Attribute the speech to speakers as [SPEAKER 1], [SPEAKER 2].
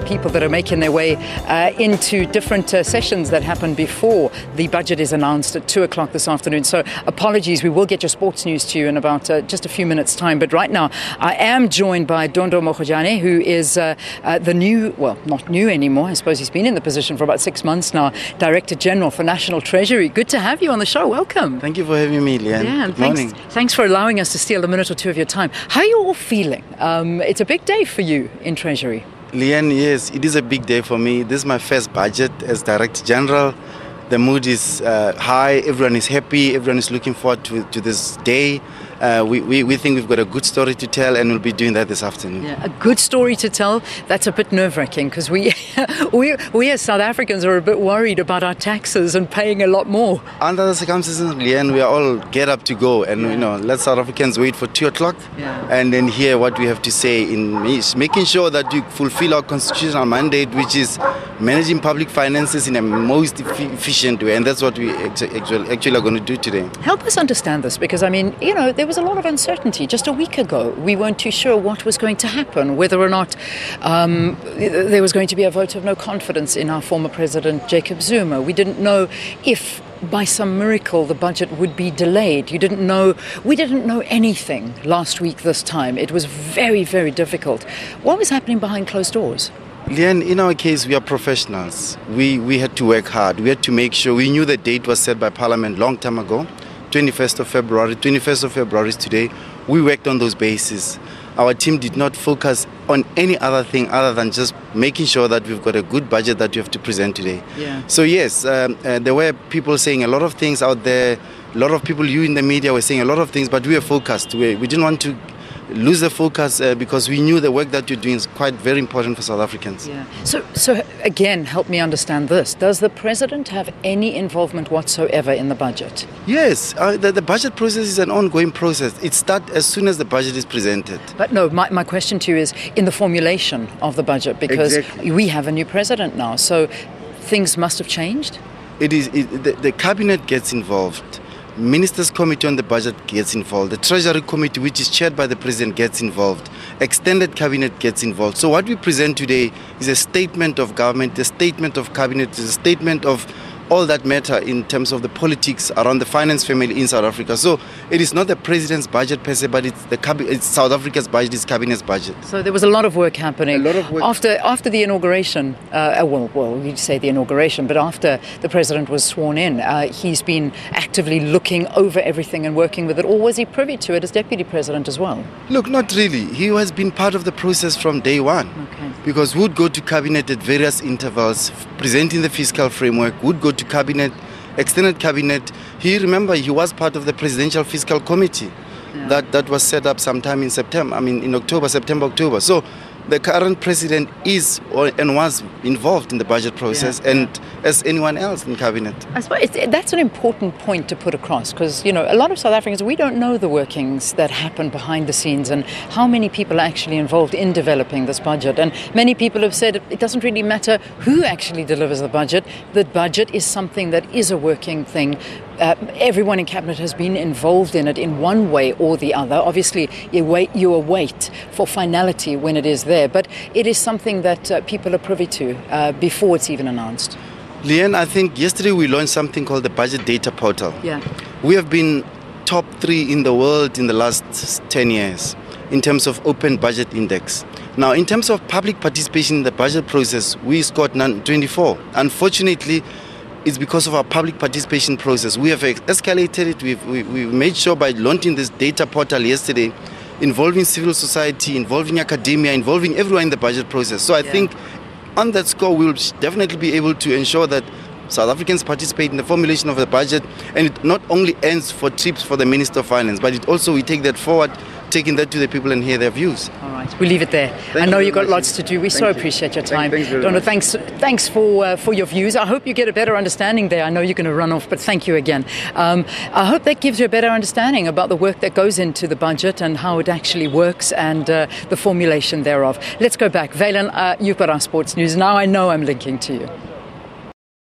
[SPEAKER 1] People that are making their way into different sessions that happen before the budget is announced at 2 o'clock this afternoon. So apologies, we will get your sports news to you in about just a few minutes' time. But right now, I am joined by Dondo Mogajane, who is the new, well, not new anymore. I suppose he's been in the position for about 6 months now, Director General for National Treasury. Good to have you on the show. Welcome.
[SPEAKER 2] Thank you for having me, Leanne.
[SPEAKER 1] Yeah, and
[SPEAKER 2] Good morning.
[SPEAKER 1] Thanks for allowing us to steal a minute or two of your time. How are you all feeling? It's a big day for you in Treasury.
[SPEAKER 2] Leanne, yes, it is a big day for me. This is my first budget as Director General. The mood is high, everyone is happy, everyone is looking forward to this day. We think we've got a good story to tell, and we'll be doing that this afternoon.
[SPEAKER 1] Yeah, a good story to tell. That's a bit nerve-wracking because we as South Africans are a bit worried about our taxes and paying a lot more.
[SPEAKER 2] Under the circumstances, Leanne, we are all get up to go, and let South Africans wait for 2 o'clock and then hear what we have to say in making sure that we fulfill our constitutional mandate, which is managing public finances in a most efficient way, and that's what we actually are going to do today.
[SPEAKER 1] Help us understand this, because I mean, there was a lot of uncertainty. Just a week ago, we weren't too sure what was going to happen, whether or not there was going to be a vote of no confidence in our former president, Jacob Zuma. We didn't know if by some miracle the budget would be delayed. We didn't know anything last week this time. It was very, very difficult. What was happening behind closed doors?
[SPEAKER 2] Leanne, in our case, we are professionals. We had to work hard. We had to make sure. We knew the date was set by Parliament long time ago, 21st of February. 21st of February is today. We worked on those bases. Our team did not focus on any other thing other than just making sure that we've got a good budget that we have to present today.
[SPEAKER 1] Yeah.
[SPEAKER 2] So yes, there were people saying a lot of things out there. A lot of people, you in the media, were saying a lot of things, but we were focused. We didn't want to lose the focus because we knew the work that you're doing is quite very important for South Africans.
[SPEAKER 1] Yeah. So again, help me understand this. Does the president have any involvement whatsoever in the budget?
[SPEAKER 2] Yes, the budget process is an ongoing process. It starts as soon as the budget is presented.
[SPEAKER 1] But no, my question to you is in the formulation of the budget, because we have a new president now, so things must have changed?
[SPEAKER 2] The cabinet gets involved. Ministers' Committee on the Budget gets involved. The Treasury Committee, which is chaired by the President, gets involved. Extended Cabinet gets involved. So what we present today is a statement of government, a statement of cabinet, a statement of all that matter in terms of the politics around the finance family in South Africa. So it is not the President's budget per se, but it's South Africa's budget, it's Cabinet's budget.
[SPEAKER 1] So there was a lot of work happening.
[SPEAKER 2] A lot of work.
[SPEAKER 1] After the inauguration, you'd say the inauguration, but after the President was sworn in, he's been actively looking over everything and working with it. Or was he privy to it as Deputy President as well?
[SPEAKER 2] Look, not really. He has been part of the process from day one.
[SPEAKER 1] Okay.
[SPEAKER 2] Because we would go to Cabinet at various intervals, presenting the fiscal framework, would go to Cabinet, extended Cabinet. He was part of the Presidential Fiscal Committee that was set up sometime in September, October. So the current president is and was involved in the budget process, and as anyone else in Cabinet.
[SPEAKER 1] I suppose that's an important point to put across, because a lot of South Africans, we don't know the workings that happen behind the scenes and how many people are actually involved in developing this budget. And many people have said it doesn't really matter who actually delivers the budget. The budget is something that is a working thing. Everyone in Cabinet has been involved in it in one way or the other. Obviously, you await for finality when it is there, but it is something that people are privy to before it's even announced.
[SPEAKER 2] Leanne, I think yesterday we launched something called the Budget Data Portal.
[SPEAKER 1] Yeah.
[SPEAKER 2] We have been top 3 in the world in the last 10 years in terms of open budget index. Now, in terms of public participation in the budget process, we scored 24. Unfortunately, it's because of our public participation process. We have escalated it. We made sure by launching this data portal yesterday, involving civil society, involving academia, involving everyone in the budget process. So I think on that score, we will definitely be able to ensure that South Africans participate in the formulation of the budget, and it not only ends for trips for the Minister of Finance, but we take that forward, taking that to the people and hear their views.
[SPEAKER 1] All right, we'll leave it there. I know you've got lots to do. We so appreciate your time. Dondo, thanks for your views. I hope you get a better understanding there. I know you're going to run off, but thank you again. I hope that gives you a better understanding about the work that goes into the budget and how it actually works and the formulation thereof. Let's go back. Valen, you've got our sports news. Now I know I'm linking to you.